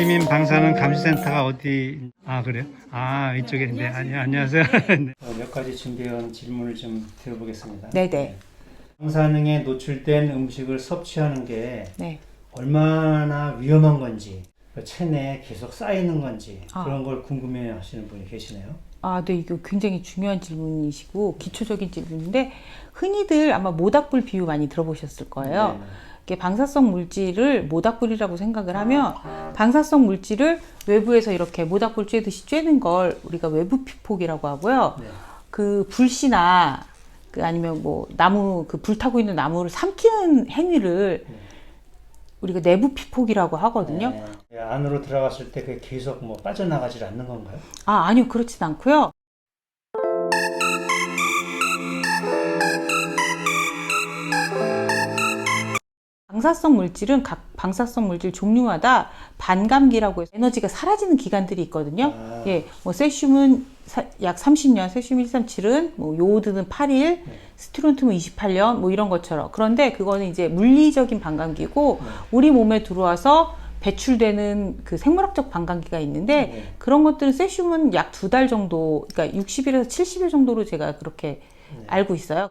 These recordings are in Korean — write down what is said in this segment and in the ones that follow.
시민 방사능 감시센터가 어디? 아, 그래요? 아, 이쪽에. 네, 안녕하세요. 네. 몇 가지 준비한 질문을 좀 드려보겠습니다. 네네. 방사능에 노출된 음식을 섭취하는 게 네. 얼마나 위험한 건지, 체내에 계속 쌓이는 건지 아. 그런 걸 궁금해 하시는 분이 계시네요. 아, 네, 이거 굉장히 중요한 질문이시고 기초적인 질문인데 흔히들 아마 모닥불 비유 많이 들어보셨을 거예요. 네. 이게 방사성 물질을 모닥불이라고 생각을 하면 방사성 물질을 외부에서 이렇게 모닥불 쬐듯이 쬐는 걸 우리가 외부 피폭이라고 하고요. 네. 그 불씨나 그 아니면 뭐 나무 그 불타고 있는 나무를 삼키는 행위를 우리가 내부 피폭이라고 하거든요. 네. 안으로 들어갔을 때 그게 계속 뭐 빠져나가질 않는 건가요? 아, 아니요, 그렇진 않고요. 방사성 물질은 각 방사성 물질 종류마다 반감기라고 해서 에너지가 사라지는 기간들이 있거든요. 아. 예, 뭐 세슘은 약 30년, 세슘 137은 뭐 요오드는 8일, 스티론튬은 28년, 뭐 이런 것처럼. 그런데 그거는 이제 물리적인 반감기고 우리 몸에 들어와서 배출되는 그 생물학적 반감기가 있는데 그런 것들은 세슘은 약 2달 정도, 그러니까 60일에서 70일 정도로 제가 그렇게 알고 있어요.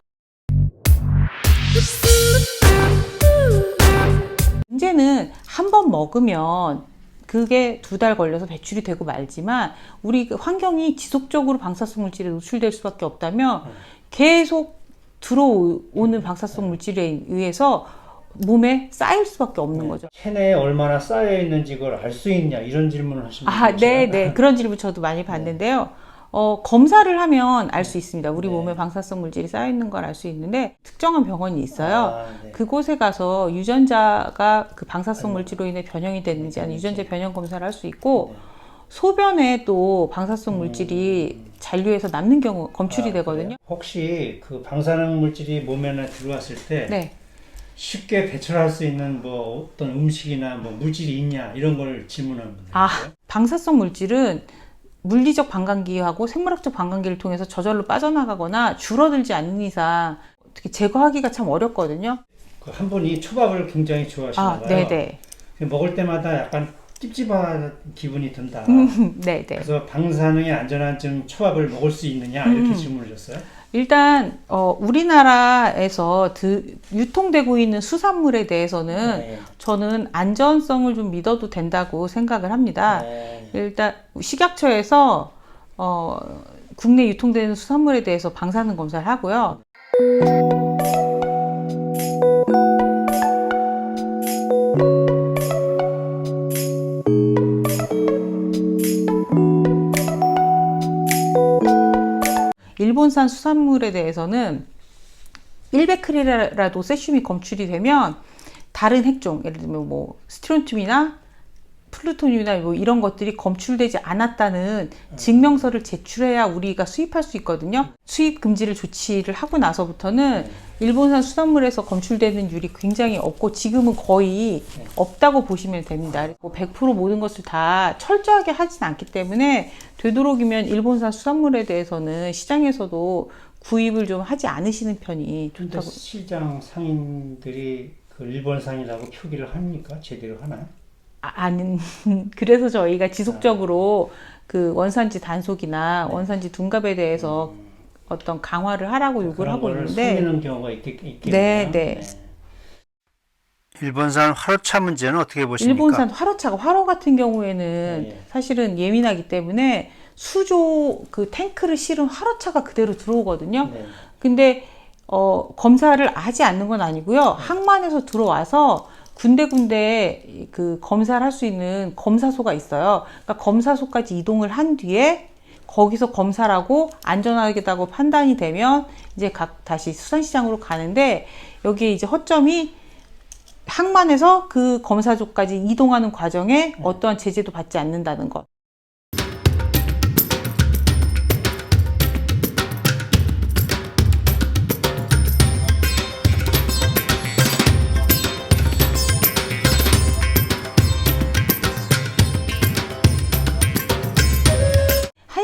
문제는 한 번 먹으면 그게 2달 걸려서 배출이 되고 말지만 우리 그 환경이 지속적으로 방사성 물질에 노출될 수밖에 없다면 계속 들어오는 방사성 물질에 의해서 몸에 쌓일 수밖에 없는 거죠. 체내에 얼마나 쌓여 있는지 그걸 알 수 있냐 이런 질문을 하시는 아, 분이시죠? 네. 그런 질문 저도 많이 봤는데요. 검사를 하면 알 수 있습니다. 우리 네. 몸에 방사성 물질이 쌓여 있는 걸 알 수 있는데 특정한 병원이 있어요. 아, 네. 그곳에 가서 유전자가 그 방사성 물질로 인해 변형이 됐는지 아니면 유전자 변형 검사를 할 수 있고 소변에 또 방사성 물질이 잔류해서 남는 경우 검출이 되거든요. 그래요? 혹시 그 방사능 물질이 몸에 들어왔을 때 네. 쉽게 배출할 수 있는 뭐 어떤 음식이나 뭐 물질이 있냐 이런 걸 질문하는 분들. 아, 방사성 물질은 물리적 반감기하고 생물학적 반감기를 통해서 저절로 빠져나가거나 줄어들지 않는 이상 어떻게 제거하기가 참 어렵거든요. 한 분이 초밥을 굉장히 좋아하시나 아, 봐요. 네네. 먹을 때마다 약간 찝찝한 기분이 든다. 네네. 그래서 방사능에 안전한 좀 초밥을 먹을 수 있느냐 이렇게 질문을 줬어요. 일단 우리나라에서 유통되고 있는 수산물에 대해서는 네. 저는 안전성을 좀 믿어도 된다고 생각을 합니다. 네. 일단 식약처에서 국내 유통되는 수산물에 대해서 방사능 검사를 하고요. 일본산 수산물에 대해서는 1베크렐이라도 세슘이 검출이 되면 다른 핵종, 예를 들면 뭐 스티론튬이나 플루토늄이나 뭐 이런 것들이 검출되지 않았다는 증명서를 제출해야 우리가 수입할 수 있거든요. 수입 금지를 조치를 하고 나서부터는 일본산 수산물에서 검출되는 율이 굉장히 없고 지금은 거의 없다고 보시면 됩니다. 100% 모든 것을 다 철저하게 하진 않기 때문에 되도록이면 일본산 수산물에 대해서는 시장에서도 구입을 좀 하지 않으시는 편이 근데 좋다고. 시장 상인들이 그 일본산이라고 표기를 합니까? 제대로 하나요? 아닌 그래서 저희가 지속적으로 그 원산지 단속이나 원산지 둔갑에 대해서 어떤 강화를 하라고 요구를 하고 있는데 속이는 경우가 있겠네요. 네. 일본산 화로차 문제는 어떻게 보십니까? 일본산 화로차가 화로 같은 경우에는 네. 사실은 예민하기 때문에 수조 그 탱크를 실은 화로차가 그대로 들어오거든요. 네. 근데 검사를 하지 않는 건 아니고요. 항만에서 들어와서 군데군데 그 검사를 할 수 있는 검사소가 있어요. 그러니까 검사소까지 이동을 한 뒤에 거기서 검사를 하고 안전하다고 판단이 되면 이제 다시 수산시장으로 가는데 여기에 이제 허점이 항만에서 그 검사소까지 이동하는 과정에 어떠한 제재도 받지 않는다는 것.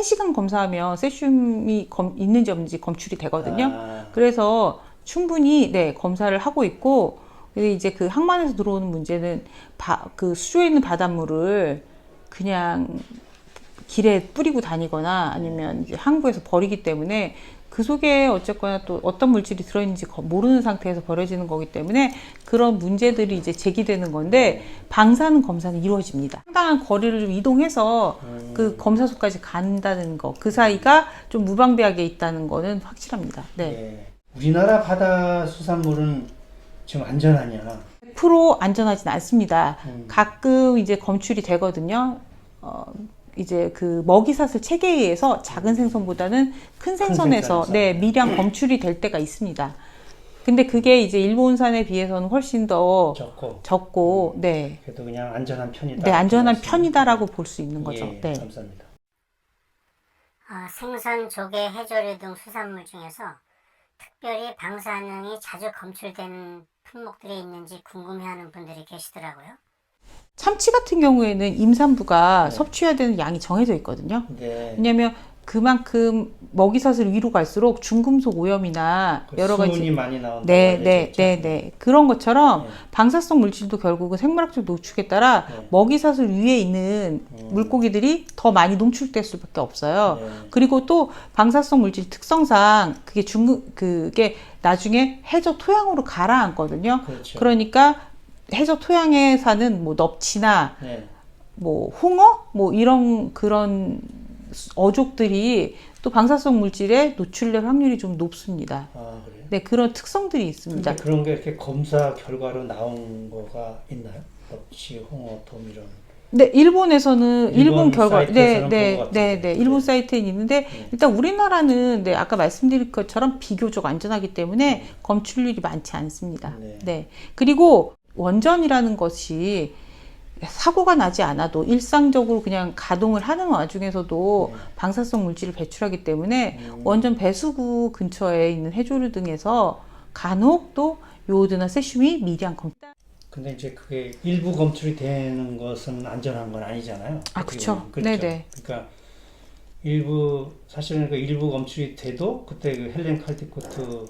시간 검사하면 세슘이 있는지 없는지 검출이 되거든요. 그래서 충분히 검사를 하고 있고, 근데 이제 그 항만에서 들어오는 문제는 그 수조에 있는 바닷물을 그냥 길에 뿌리고 다니거나 아니면 이제 항구에서 버리기 때문에 그 속에 어쨌거나 또 어떤 물질이 들어있는지 모르는 상태에서 버려지는 거기 때문에 그런 문제들이 이제 제기되는 건데 방사능 검사는 이루어집니다. 상당한 거리를 좀 이동해서 그 검사소까지 간다는 거, 그 사이가 좀 무방비하게 있다는 거는 확실합니다. 네. 네. 우리나라 바다 수산물은 지금 안전하냐? 100% 안전하진 않습니다. 가끔 이제 검출이 되거든요. 이제 그 먹이사슬 체계에 의해서 작은 생선보다는 큰 생선에서 네, 미량 검출이 될 때가 있습니다. 근데 그게 이제 일본산에 비해서는 훨씬 더 적고 네. 그래도 그냥 안전한 편이다. 네, 안전한 편이다라고 볼 수 있는 거죠. 예, 네. 감사합니다. 생선, 조개, 해조류 등 수산물 중에서 특별히 방사능이 자주 검출되는 품목들이 있는지 궁금해하는 분들이 계시더라고요. 참치 같은 경우에는 임산부가 섭취해야 되는 양이 정해져 있거든요. 네. 왜냐하면 그만큼 먹이사슬 위로 갈수록 중금속 오염이나 여러 가지 수은이 많이 나온다고 네. 그런 것처럼 방사성 물질도 결국은 생물학적 노출에 따라 먹이사슬 위에 있는 물고기들이 더 많이 농출될 수밖에 없어요. 그리고 또 방사성 물질 특성상 그게 나중에 해저 토양으로 가라앉거든요. 그렇죠. 그러니까 해저 토양에 사는 뭐 넙치나 뭐 홍어 뭐 이런 그런 어족들이 또 방사성 물질에 노출될 확률이 좀 높습니다. 아, 그래요? 네, 그런 특성들이 있습니다. 근데 그런 게 이렇게 검사 결과로 나온 거가 있나요? 넙치, 홍어, 돔 이런. 네, 일본에서는 일본 결과 네, 일본 사이트에 있는데 일단 우리나라는 아까 말씀드린 것처럼 비교적 안전하기 때문에 검출률이 많지 않습니다. 네. 그리고 원전이라는 것이 사고가 나지 않아도 일상적으로 그냥 가동을 하는 와중에서도 방사성 물질을 배출하기 때문에 원전 배수구 근처에 있는 해조류 등에서 간혹 또 요오드나 세슘이 미량 검출. 근데 이제 그게 일부 검출이 되는 것은 안전한 건 아니잖아요. 아, 그렇죠. 그렇죠. 네네. 그러니까 사실은 그 일부 검출이 돼도 그때 그 헬렌 칼디코트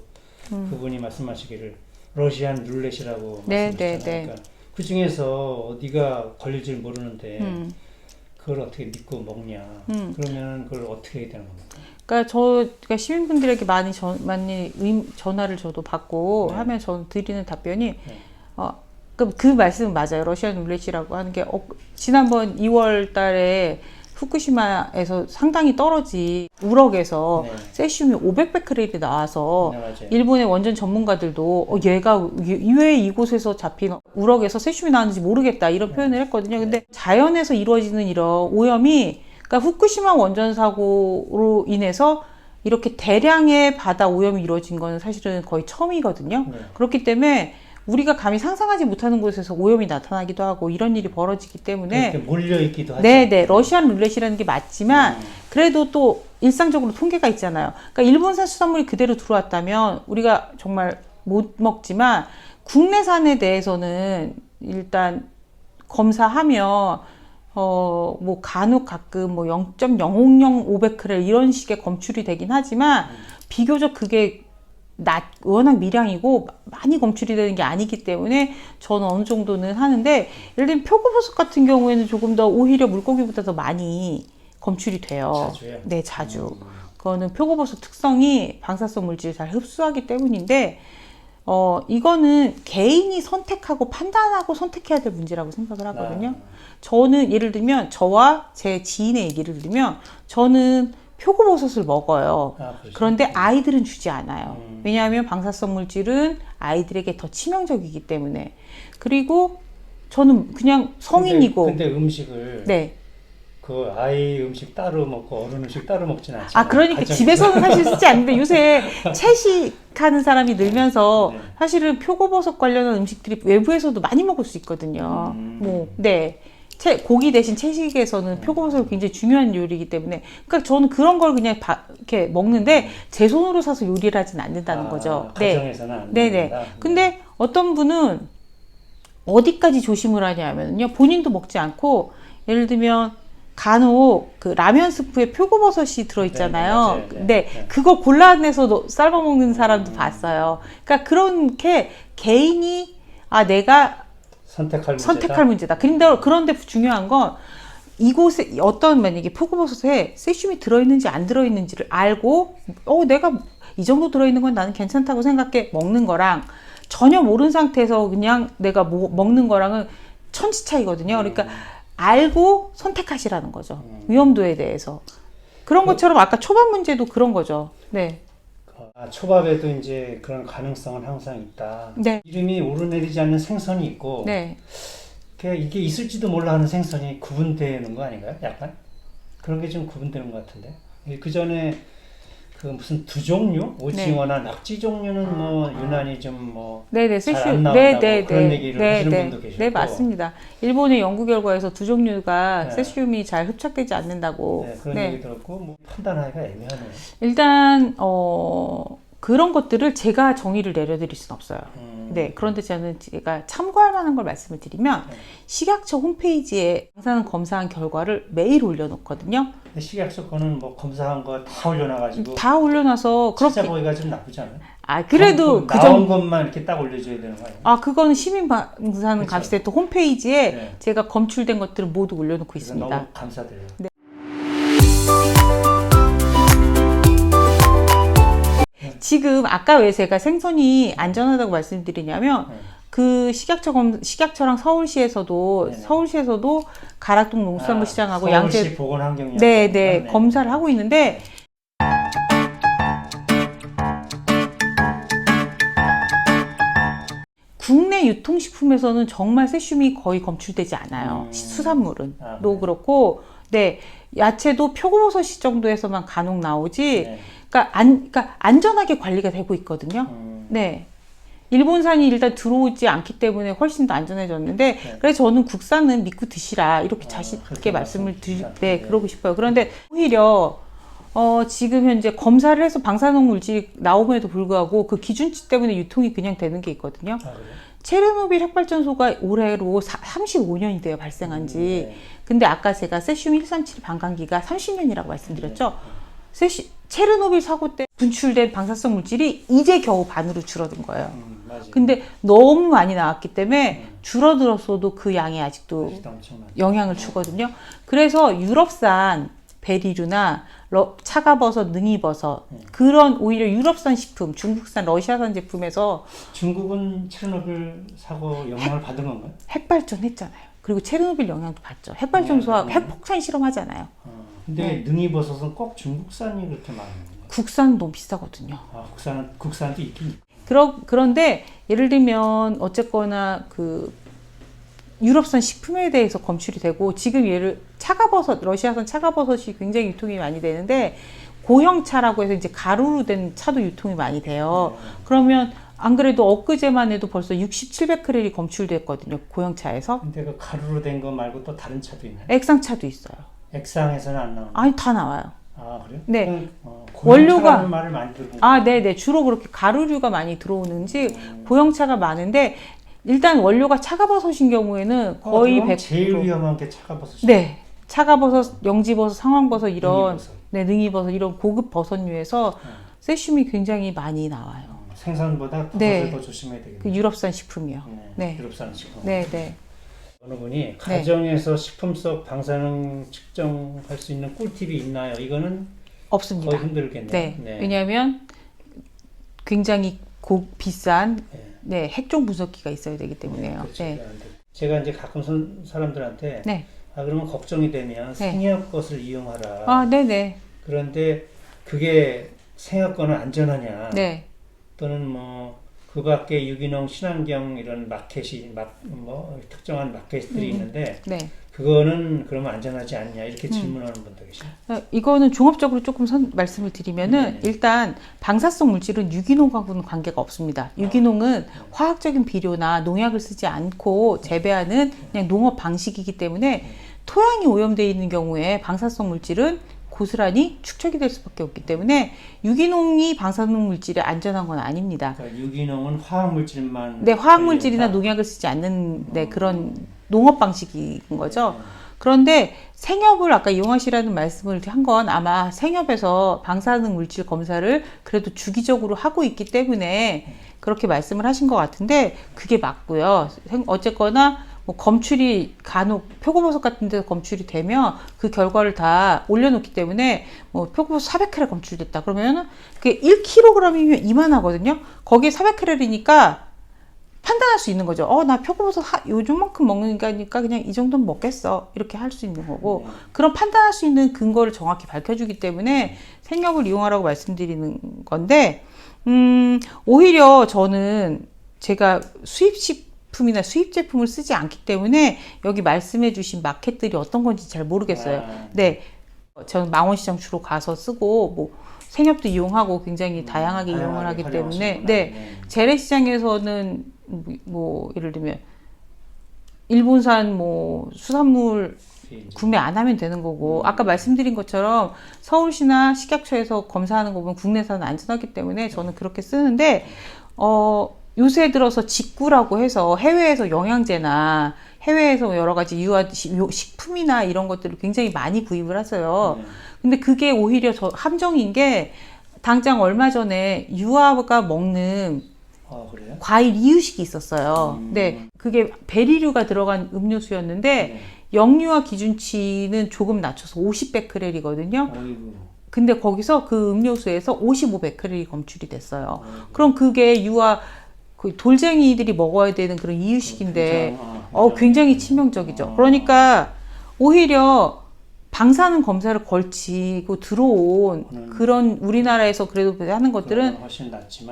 그분이 말씀하시기를 러시안 룰렛이라고 말씀하셨잖아요. 그러니까 그 중에서 어디가 걸릴지 모르는데 그걸 어떻게 믿고 먹냐? 그러면 그걸 어떻게 해야 되는 겁니까? 그러니까 시민분들에게 많이 전화를 저도 받고 하면 저는 드리는 답변이 그 말씀은 맞아요. 러시안 룰렛이라고 하는 게 지난번 2월 달에 후쿠시마에서 상당히 떨어진 우럭에서 세슘이 500베크렐이 나와서 일본의 원전 전문가들도 얘가 왜 이곳에서 잡힌 우럭에서 세슘이 나왔는지 모르겠다 이런 표현을 했거든요. 근데 자연에서 이루어지는 이런 오염이 그러니까 후쿠시마 원전 사고로 인해서 이렇게 대량의 바다 오염이 이루어진 건 사실은 거의 처음이거든요. 그렇기 때문에 우리가 감히 상상하지 못하는 곳에서 오염이 나타나기도 하고 이런 일이 벌어지기 때문에 몰려있기도 하죠. 네, 러시안 룰렛이라는 게 맞지만 그래도 또 일상적으로 통계가 있잖아요. 그러니까 일본산 수산물이 그대로 들어왔다면 우리가 정말 못 먹지만 국내산에 대해서는 일단 검사하면 뭐 간혹 가끔 뭐 0.000 이런 식의 검출이 되긴 하지만 비교적 그게 워낙 미량이고 많이 검출이 되는 게 아니기 때문에 저는 어느 정도는 하는데 예를 들면 표고버섯 같은 경우에는 조금 더 오히려 물고기보다 더 많이 검출이 돼요. 자주요? 네, 자주. 그거는 표고버섯 특성이 방사성 물질을 잘 흡수하기 때문인데 이거는 개인이 선택하고 판단하고 선택해야 될 문제라고 생각을 하거든요. 저는 예를 들면 저와 제 지인의 얘기를 들면 저는 표고버섯을 먹어요. 그런데 아이들은 주지 않아요. 왜냐하면 방사성 물질은 아이들에게 더 치명적이기 때문에. 그리고 저는 그냥 성인이고. 근데 음식을 그 아이 음식 따로 먹고 어른 음식 따로 먹진 않잖아요. 아, 그러니까 집에서는 사실 쓰지 않는데 요새 채식하는 사람이 늘면서 사실은 표고버섯 관련한 음식들이 외부에서도 많이 먹을 수 있거든요. 고기 대신 채식에서는 표고버섯이 굉장히 중요한 요리이기 때문에 그러니까 저는 그런 걸 그냥 이렇게 먹는데 제 손으로 사서 요리를 하진 않는다는 거죠. 가정에서는 안 네네. 근데 어떤 분은 어디까지 조심을 하냐면요. 본인도 먹지 않고 예를 들면 간혹 그 라면 스프에 표고버섯이 들어있잖아요. 그거 골라내서 삶아 먹는 사람도 봤어요. 그러니까 그렇게 개인이 내가 선택할 문제다. 그런데 중요한 건 이곳에 어떤 만약에 표고버섯에 세슘이 들어있는지 안 들어있는지를 알고 내가 이 정도 들어있는 건 나는 괜찮다고 생각해 먹는 거랑 전혀 모르는 상태에서 그냥 내가 먹는 거랑은 천지 차이거든요. 그러니까 알고 선택하시라는 거죠. 위험도에 대해서. 그런 것처럼 아까 초밥 문제도 그런 거죠. 네. 초밥에도 이제 그런 가능성은 항상 있다. 네. 이름이 오르내리지 않는 생선이 있고 네. 이게 있을지도 몰라 하는 생선이 구분되는 거 아닌가요? 약간 그런 게 좀 구분되는 것 같은데. 그 전에 그 무슨 두 종류 오징어나 낙지 종류는 뭐 유난히 좀 뭐 네네 잘 세슘 안 나온다고 그런 얘기를 네, 하시는 네. 분도 계시고. 네 맞습니다. 일본의 연구 결과에서 두 종류가 네. 세슘이 잘 흡착되지 않는다고. 네, 그런 얘기 들었고 뭐 판단하기가 애매하네요. 일단 그런 것들을 제가 정의를 내려드릴 수는 없어요. 네, 그런데 저는 제가 참고할 만한 걸 말씀을 드리면 식약처 홈페이지에 방사능 검사한 결과를 매일 올려놓거든요. 식약처 거는 뭐 검사한 거 다 올려놔가지고 다 올려놔서 그렇게 찾아보기가 좀 나쁘지 않아요? 그래도 그 나온 것만 이렇게 딱 올려줘야 되는 거 아니에요? 그거는 시민방사능 그쵸. 감시센터 홈페이지에 네. 제가 검출된 것들을 모두 올려놓고 그래서 있습니다. 너무 감사드려요. 네. 지금 아까 왜 제가 생선이 안전하다고 말씀드리냐면 그 식약처랑 서울시에서도 네네. 서울시에서도 가락동 농수산물 시장하고 서울시 양재 보건환경위원회 네 검사를 하고 있는데 국내 유통식품에서는 정말 세슘이 거의 검출되지 않아요. 수산물은 도 그렇고 네 야채도 표고버섯 정도에서만 간혹 나오지. 네. 그러니까 안전하게 관리가 되고 있거든요. 네. 일본산이 일단 들어오지 않기 때문에 훨씬 더 안전해졌는데, 네. 그래서 저는 국산은 믿고 드시라 이렇게 자신 있게 말씀을 그러고 싶어요. 그런데 오히려 지금 현재 검사를 해서 방사능 물질이 나옴에도 불구하고 그 기준치 때문에 유통이 그냥 되는 게 있거든요. 그래요? 체르노빌 핵발전소가 올해로 35년이 돼요, 발생한 지. 네. 근데 아까 제가 세슘 137 반감기가 30년이라고 말씀드렸죠. 체르노빌 사고 때 분출된 방사성 물질이 이제 겨우 반으로 줄어든 거예요. 맞아요. 근데 너무 많이 나왔기 때문에 줄어들었어도 그 양이 아직도 영향을 주거든요. 그래서 유럽산 베리류나 차가버섯, 능이버섯 그런 오히려 유럽산 식품, 중국산, 러시아산 제품에서 중국은 체르노빌 사고 영향을 받은 건가요? 핵발전 했잖아요. 그리고 체르노빌 영향도 받죠. 핵발전소하고 핵폭탄 실험하잖아요. 근데 능이버섯은 꼭 중국산이 그렇게 많은 건가요? 국산은 너무 비싸거든요. 국산도 있긴. 그런데 예를 들면 어쨌거나 그 유럽산 식품에 대해서 검출이 되고 지금 차가버섯, 러시아산 차가버섯이 굉장히 유통이 많이 되는데 고형차라고 해서 이제 가루로 된 차도 유통이 많이 돼요. 그러면 안 그래도 엊그제만 해도 벌써 700크렐이 검출됐거든요. 고형차에서. 근데 그 가루로 된 거 말고 또 다른 차도 있나요? 액상차도 있어요. 액상에서는 안 나오나요? 아니 다 나와요. 그래요? 네. 원료가 말을 많이 들고. 네네. 주로 그렇게 가루류가 많이 들어오는지 고형차가 많은데 일단 원료가 차가버섯인 경우에는 거의 100%. 제일 위험한 게 차가버섯이죠. 네. 차가버섯, 영지버섯, 상황버섯 이런 능이버섯. 네, 능이버섯 이런 고급 버섯류에서 세슘이 굉장히 많이 나와요. 생선보다 버섯을 네. 더 조심해야 되겠네요. 그 유럽산 식품이요. 네. 유럽산 식품. 네, 네. 어느 분이 가정에서 식품 속 방사능 측정할 수 있는 꿀팁이 있나요? 이거는 없습니다. 거의 힘들겠네요. 네. 왜냐하면 굉장히 비싼 핵종 분석기가 있어야 되기 때문에요. 그렇죠. 네. 제가 이제 가끔 사람들한테 네. 그러면 걱정이 되면 생협 것을 이용하라. 네네. 그런데 그게 생협 거는 안전하냐? 네. 또는 그 밖에 유기농, 친환경 이런 마켓이 특정한 마켓들이 있는데 네. 그거는 그러면 안전하지 않냐 이렇게 질문하는 분도 계시죠. 이거는 종합적으로 조금 말씀을 드리면은 일단 방사성 물질은 유기농하고는 관계가 없습니다. 유기농은 화학적인 비료나 농약을 쓰지 않고 재배하는 그냥 농업 방식이기 때문에 토양이 오염되어 있는 경우에 방사성 물질은 고스란히 축적이 될 수밖에 없기 때문에 유기농이 방사능 물질에 안전한 건 아닙니다. 그러니까 유기농은 화학 물질만 화학 물질이나 농약을 쓰지 않는 그런 농업 방식인 거죠. 그런데 생협을 아까 이용하시라는 말씀을 한 건 아마 생협에서 방사능 물질 검사를 그래도 주기적으로 하고 있기 때문에 그렇게 말씀을 하신 것 같은데 그게 맞고요. 어쨌거나 뭐 검출이 간혹 표고버섯 같은 데서 검출이 되면 그 결과를 다 올려놓기 때문에 뭐 표고버섯 400캐럴 검출됐다 그러면은 그게 1kg이면 이만하거든요. 거기에 400캐럴이니까 판단할 수 있는 거죠. 나 표고버섯 요즘만큼 먹으니까 그냥 이 정도는 먹겠어. 이렇게 할 수 있는 거고 그런 판단할 수 있는 근거를 정확히 밝혀주기 때문에 생협을 이용하라고 말씀드리는 건데 오히려 저는 제가 수입식품이나 수입 제품을 쓰지 않기 때문에 여기 말씀해 주신 마켓들이 어떤 건지 잘 모르겠어요. 네, 저는 망원시장 주로 가서 쓰고 뭐 생협도 이용하고 굉장히 다양하게 이용을 하기 때문에 네, 재래시장에서는 뭐 예를 들면 일본산 뭐 수산물 구매 안 하면 되는 거고 아까 말씀드린 것처럼 서울시나 식약처에서 검사하는 거 보면 국내산은 안전하기 때문에 저는 그렇게 쓰는데 요새 들어서 직구라고 해서 해외에서 영양제나 해외에서 여러 가지 유아 식품이나 이런 것들을 굉장히 많이 구입을 하세요. 근데 그게 오히려 저 함정인 게 당장 얼마 전에 유아가 먹는 그래요? 과일 이유식이 있었어요. 네, 그게 베리류가 들어간 음료수였는데 영유아 기준치는 조금 낮춰서 50베크렐이거든요. 근데 거기서 그 음료수에서 55베크렐이 검출이 됐어요. 그럼 그게 유아 그 돌쟁이들이 먹어야 되는 그런 이유식인데 굉장히 치명적이죠. 그러니까 오히려 방사능 검사를 걸치고 들어온 그런 우리나라에서 그래도 하는 것들은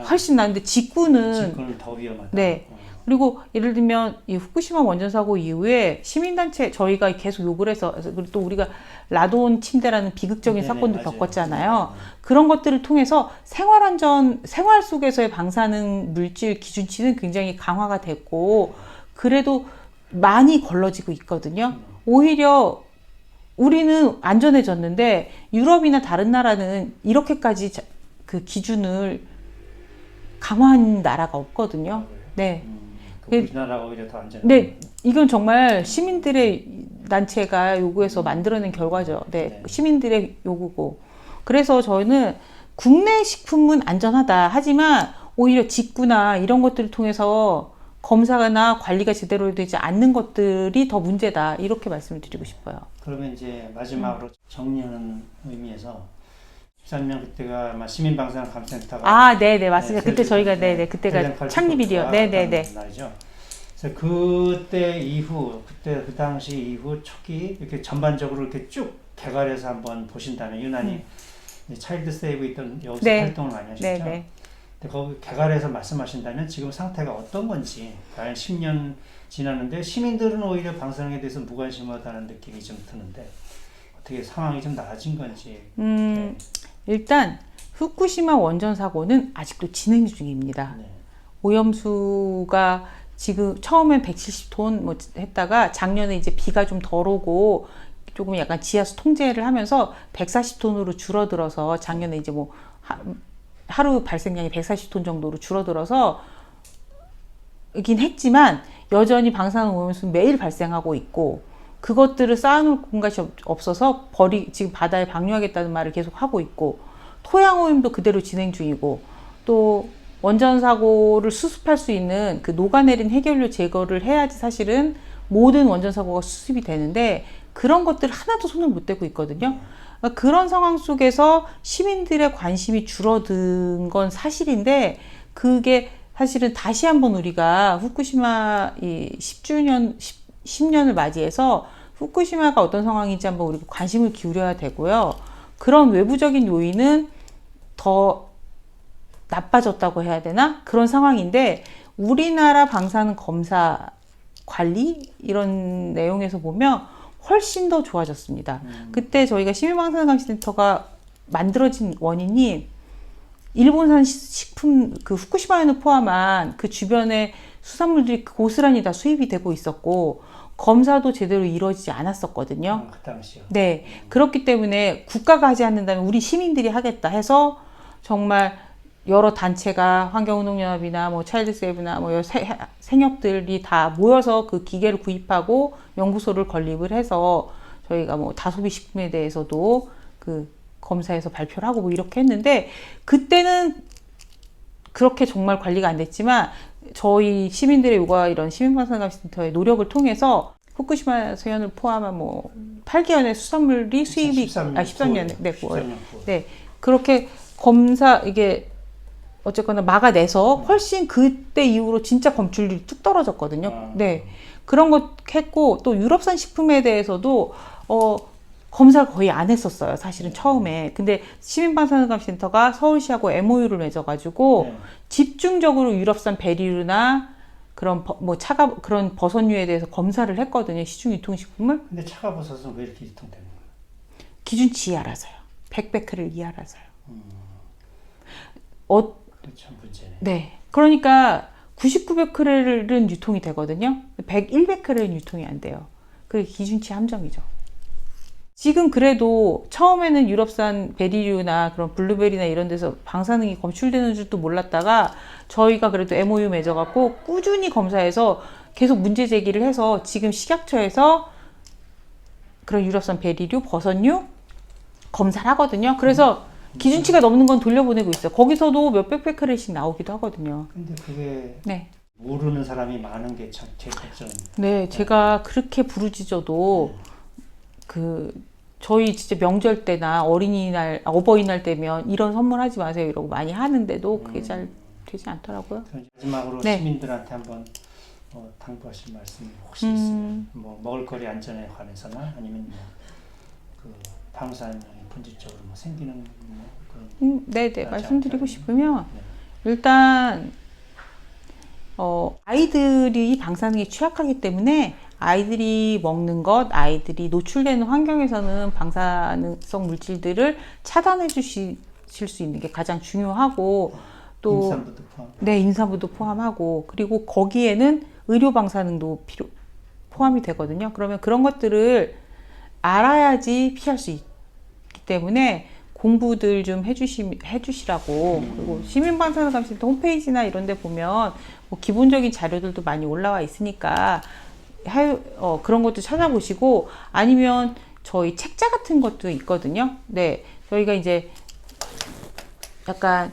훨씬 낫는데 직구는 더 위험하다. 네. 그리고 예를 들면 이 후쿠시마 원전 사고 이후에 시민단체 저희가 계속 욕을 해서 그리고 또 우리가 라돈 침대라는 비극적인 사건도 겪었잖아요. 그런 것들을 통해서 생활 속에서의 방사능 물질 기준치는 굉장히 강화가 됐고 그래도 많이 걸러지고 있거든요. 오히려 우리는 안전해졌는데 유럽이나 다른 나라는 이렇게까지 그 기준을 강화한 나라가 없거든요. 네. 우리나라가 오히려 더 안전해요. 네, 이건 정말 시민들의 단체가 요구해서 만들어낸 결과죠. 네, 시민들의 요구고. 그래서 저희는 국내 식품은 안전하다. 하지만 오히려 직구나 이런 것들을 통해서 검사나 관리가 제대로 되지 않는 것들이 더 문제다. 이렇게 말씀을 드리고 싶어요. 그러면 이제 마지막으로 정리하는 의미에서 13년 그때가 아마 시민방사능감센터가 네네 맞습니다. 그때 저희가 그때가 창립일이요. 네네네. 날이죠. 그래서 그때 이후 그때 그 당시 이후 초기 이렇게 전반적으로 이렇게 쭉 개괄해서 한번 보신다면 유난히 차일드 세이브 있던 여기서 활동을 많이 하셨죠. 네네. 근데 거기 개괄해서 말씀하신다면 지금 상태가 어떤 건지 과연 10년 지났는데 시민들은 오히려 방사능에 대해서 무관심하다는 느낌이 좀 드는데 어떻게 상황이 좀 나아진 건지. 네. 일단 후쿠시마 원전 사고는 아직도 진행 중입니다. 네. 오염수가 지금 처음엔 170톤 뭐 했다가 작년에 이제 비가 좀 덜 오고 조금 약간 지하수 통제를 하면서 140톤으로 줄어들어서 작년에 이제 뭐 하루 발생량이 140톤 정도로 줄어들어서 이긴 했지만 여전히 방사능 오염수는 매일 발생하고 있고 그것들을 쌓아놓을 공간이 없어서 지금 바다에 방류하겠다는 말을 계속 하고 있고 토양 오염도 그대로 진행 중이고 또 원전 사고를 수습할 수 있는 그 녹아내린 해결료 제거를 해야지 사실은 모든 원전 사고가 수습이 되는데 그런 것들 하나도 손을 못 대고 있거든요. 그러니까 그런 상황 속에서 시민들의 관심이 줄어든 건 사실인데 그게 사실은 다시 한번 우리가 후쿠시마 이 10년을 맞이해서 후쿠시마가 어떤 상황인지 한번 우리가 관심을 기울여야 되고요. 그런 외부적인 요인은 더 나빠졌다고 해야 되나? 그런 상황인데 우리나라 방사능 검사 관리 이런 내용에서 보면 훨씬 더 좋아졌습니다. 그때 저희가 시민방사능감시센터가 만들어진 원인이 일본산 식품 그 후쿠시마현을 포함한 그 주변의 수산물들이 고스란히 다 수입이 되고 있었고 검사도 제대로 이루어지지 않았었거든요. 그 당시요. 네, 그렇기 때문에 국가가 하지 않는다면 우리 시민들이 하겠다 해서 정말 여러 단체가 환경운동연합이나 뭐 차일드세이브나 뭐 생협들이 다 모여서 그 기계를 구입하고 연구소를 건립을 해서 저희가 뭐 다소비 식품에 대해서도 그 검사해서 발표를 하고 뭐 이렇게 했는데 그때는 그렇게 정말 관리가 안 됐지만 저희 시민들의 요가 이런 시민방사능감센터의 노력을 통해서 후쿠시마 소현을 포함한 뭐 8개월의 수산물이 수입이 13년에 네, 9월. 네. 그렇게 검사 이게 어쨌거나 막아내서 훨씬 그때 이후로 진짜 검출률이 뚝 떨어졌거든요. 네. 그런 것 했고 또 유럽산 식품에 대해서도 검사를 거의 안 했었어요. 사실은 처음에. 근데 시민방사능감센터가 서울시하고 MOU를 맺어가지고 집중적으로 유럽산 베리류나 그런 그런 버섯류에 대해서 검사를 했거든요. 시중 유통식품을. 근데 차가버섯은 왜 이렇게 유통되는 거예요? 기준치 이하라서요. 100베크를 이하라서요. 참 문제네. 네. 그러니까 99베크렐은 유통이 되거든요. 101베크렐은 유통이 안 돼요. 그게 기준치 함정이죠. 지금 그래도 처음에는 유럽산 베리류나 그런 블루베리나 이런 데서 방사능이 검출되는 줄도 몰랐다가 저희가 그래도 MOU 맺어갖고 꾸준히 검사해서 계속 문제 제기를 해서 지금 식약처에서 그런 유럽산 베리류, 버섯류 검사를 하거든요. 그래서 기준치가 넘는 건 돌려보내고 있어요. 거기서도 몇백 베크렐씩 나오기도 하거든요. 근데 그게 네. 모르는 사람이 많은 게 참 제일 걱정입니다. 네, 제가 그렇게 부르짖어도 저희 진짜 명절 때나 어린이날, 어버이날 때면 이런 선물 하지 마세요 이러고 많이 하는데도 그게 잘 되지 않더라고요. 마지막으로 네. 시민들한테 한번 당부하실 말씀이 혹시 있으면 뭐 먹을거리 안전에 관해서나 아니면 그 방사능이 본질적으로 뭐 생기는 뭐 그런 네네 말씀드리고 싶으면 일단 아이들이 방사능에 취약하기 때문에 아이들이 먹는 것, 아이들이 노출되는 환경에서는 방사능성 물질들을 차단해 주실 수 있는 게 가장 중요하고 또 임산부도 포함. 네, 임산부도 포함하고 그리고 거기에는 의료 방사능도 포함이 되거든요. 그러면 그런 것들을 알아야지 피할 수 있기 때문에 공부들 좀 해주시라고 그리고 시민방사능감센터 홈페이지나 이런 데 보면 뭐 기본적인 자료들도 많이 올라와 있으니까 그런 것도 찾아보시고 아니면 저희 책자 같은 것도 있거든요. 네, 저희가 이제 약간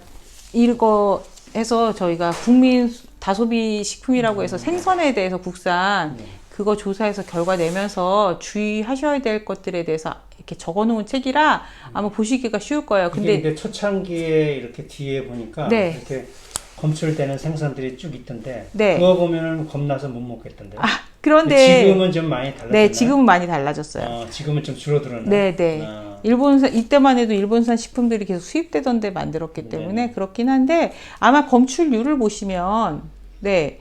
이거 해서 저희가 국민 다소비 식품이라고 해서 생선에 대해서 국산 그거 조사해서 결과 내면서 주의하셔야 될 것들에 대해서 이렇게 적어놓은 책이라 아마 보시기가 쉬울 거예요. 근데 초창기에 이렇게 뒤에 보니까 네. 이렇게 검출되는 생선들이 쭉 있던데 네. 그거 보면은 겁나서 못 먹겠던데. 그런데 지금은 좀 많이 달라졌나요? 네, 지금은 많이 달라졌어요. 지금은 좀 줄어들었나요? 네, 네. 일본산 이때만 해도 일본산 식품들이 계속 수입되던 데 만들었기 때문에 그렇긴 한데 아마 검출률을 보시면 네.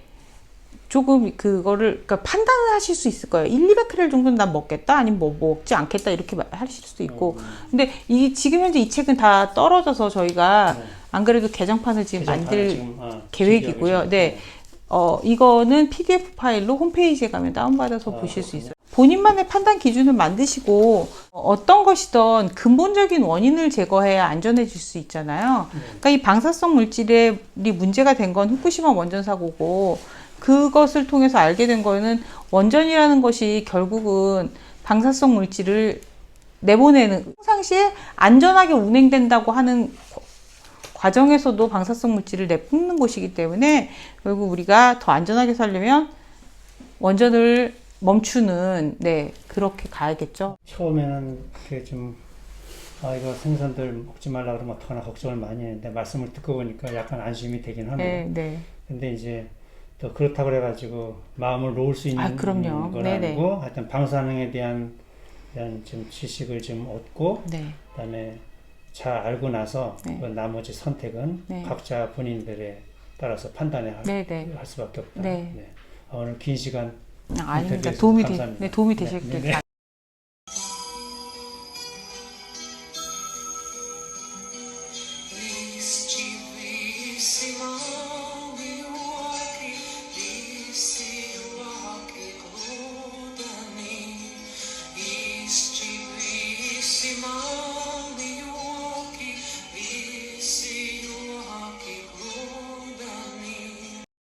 조금 그거를 그러니까 판단을 하실 수 있을 거예요. 1, 200크렐 정도는 난 먹겠다 아니면 뭐 먹지 않겠다 이렇게 하실 수도 있고 근데 지금 현재 이 책은 다 떨어져서 저희가 안 그래도 개정판을 지금 만들 계획이고요. 네. 이거는 PDF 파일로 홈페이지에 가면 다운받아서 보실 수 있어요. 본인만의 판단 기준을 만드시고 어떤 것이든 근본적인 원인을 제거해야 안전해질 수 있잖아요. 그러니까 이 방사성 물질이 문제가 된 건 후쿠시마 원전 사고고 그것을 통해서 알게 된 거는 원전이라는 것이 결국은 방사성 물질을 내보내는 평상시에 안전하게 운행된다고 하는 과정에서도 방사성 물질을 내뿜는 곳이기 때문에 결국 우리가 더 안전하게 살려면 원전을 멈추는 그렇게 가야겠죠. 처음에는 그게 좀 이거 생선들 먹지 말라 그러면 어떡하나 걱정을 많이 했는데 말씀을 듣고 보니까 약간 안심이 되긴 하네요. 네. 근데 이제 또 그렇다고 그래가지고 마음을 놓을 수 있는 그럼요. 건 아니고 하여튼 방사능에 대한 좀 지식을 좀 얻고 그다음에 잘 알고 나서 그 나머지 선택은 각자 본인들에 따라서 판단을 할 수밖에 없다. 오늘 긴 시간 아닙니다. 도움이 되셨길